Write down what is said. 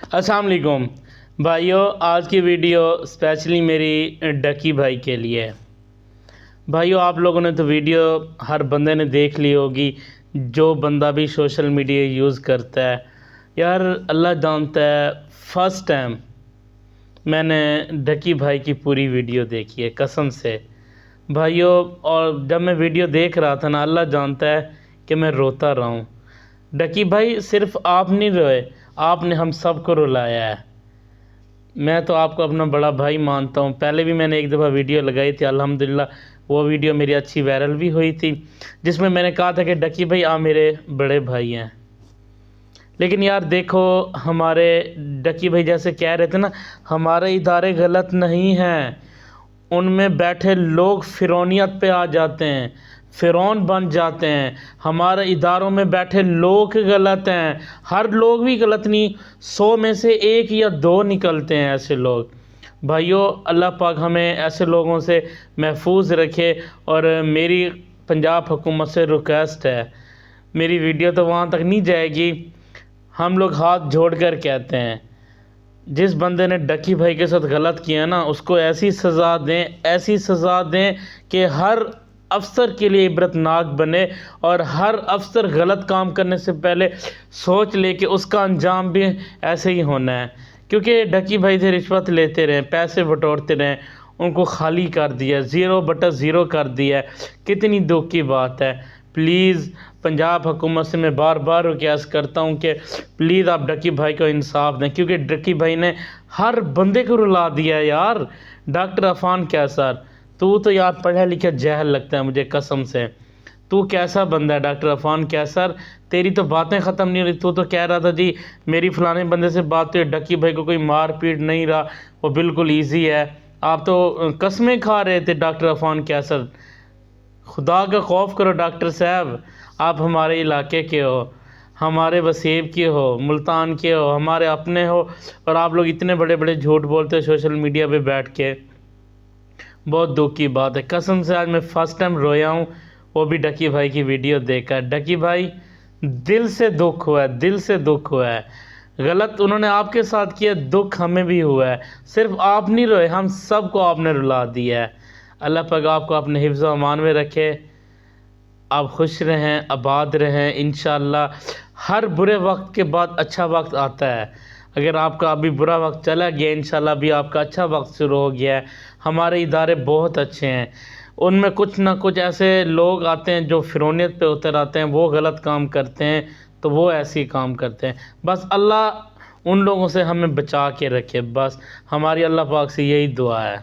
अस्सलाम वालेकुम भाइयों, आज की वीडियो स्पेशली मेरी डकी भाई के लिए है। भाइयों, आप लोगों ने तो वीडियो हर बंदे ने देख ली होगी, जो बंदा भी सोशल मीडिया यूज़ करता है। यार अल्लाह जानता है, फ़र्स्ट टाइम मैंने डकी भाई की पूरी वीडियो देखी है कसम से भाइयों। और जब मैं वीडियो देख रहा था ना, अल्लाह जानता है कि मैं रोता रहा हूँ। डकी भाई सिर्फ आप नहीं रोए, आपने हम सब को रुलाया है। मैं तो आपको अपना बड़ा भाई मानता हूँ। पहले भी मैंने एक दफ़ा वीडियो लगाई थी, अल्हम्दुलिल्लाह वो वीडियो मेरी अच्छी वायरल भी हुई थी, जिसमें मैंने कहा था कि डकी भाई आप मेरे बड़े भाई हैं। लेकिन यार देखो, हमारे डकी भाई जैसे कह रहे थे ना, हमारे इदारे गलत नहीं हैं, उनमें बैठे लोग फ़िरौनियत पे आ जाते हैं, फ़िरौन बन जाते हैं। हमारे इदारों में बैठे लोग गलत हैं, हर लोग भी गलत नहीं, 100 में से 1 या 2 निकलते हैं ऐसे लोग। भाइयों, अल्लाह पाक हमें ऐसे लोगों से महफूज रखे। और मेरी पंजाब हुकूमत से रिक्वेस्ट है, मेरी वीडियो तो वहाँ तक नहीं जाएगी, हम लोग हाथ जोड़ कर कहते हैं, जिस बंदे ने डकी भाई के साथ गलत किया ना, उसको ऐसी सज़ा दें, ऐसी सज़ा दें कि हर अफसर के लिए इबरतनाक बने, और हर अफसर गलत काम करने से पहले सोच ले कि उसका अंजाम भी ऐसे ही होना है। क्योंकि डकी भाई से रिश्वत लेते रहें, पैसे बटोरते रहें, उनको खाली कर दिया, ज़ीरो बटा ज़ीरो कर दिया। कितनी दुख की बात है। प्लीज़ पंजाब हुकूमत से मैं बार बार रिक्वेस्ट करता हूँ कि प्लीज़ आप डकी भाई को इंसाफ दें, क्योंकि डकी भाई ने हर बंदे को रुला दिया है यार। डॉक्टर अफान कैसर, तू तो यार पढ़ा लिखा जहल लगता है मुझे कसम से। तू कैसा बंदा है डॉक्टर अफान कैसर, तेरी तो बातें ख़त्म नहीं हो रही। तू तो कह रहा था जी मेरी फ़लाने बंदे से बात हुई, डकी भाई को कोई मार पीट नहीं रहा, वो बिल्कुल ईजी है। आप तो कस्में खा रहे थे डॉक्टर अफान कैसर। खुदा का खौफ करो डॉक्टर साहब, आप हमारे इलाके के हो, हमारे वसीब के हो, मुल्तान के हो, हमारे अपने हो, और आप लोग इतने बड़े बड़े झूठ बोलते हो सोशल मीडिया पे बैठ के। बहुत दुख की बात है कसम से। आज मैं फ़र्स्ट टाइम रोया हूँ, वो भी डकी भाई की वीडियो देखकर। डकी भाई, दिल से दुख हुआ है, दिल से दुख हुआ है। गलत उन्होंने आपके साथ किया, दुख हमें भी हुआ है। सिर्फ आप नहीं रोए, हम सब को आपने रुला दिया है। अल्लाह पाक आपको अपने हिफ्ज़ व अमान में रखे, आप खुश रहें, आबाद रहें। इंशाअल्लाह हर बुरे वक्त के बाद अच्छा वक्त आता है। अगर आपका अभी बुरा वक्त चला गया, इंशाअल्लाह अभी आपका अच्छा वक्त शुरू हो गया है। हमारे इदारे बहुत अच्छे हैं, उनमें कुछ ना कुछ ऐसे लोग आते हैं जो फ़िरौनियत पे उतर आते हैं, वो गलत काम करते हैं, तो वो ऐसे ही काम करते हैं। बस अल्लाह उन लोगों से हमें बचा के रखे, बस हमारी अल्लाह पाक से यही दुआ है।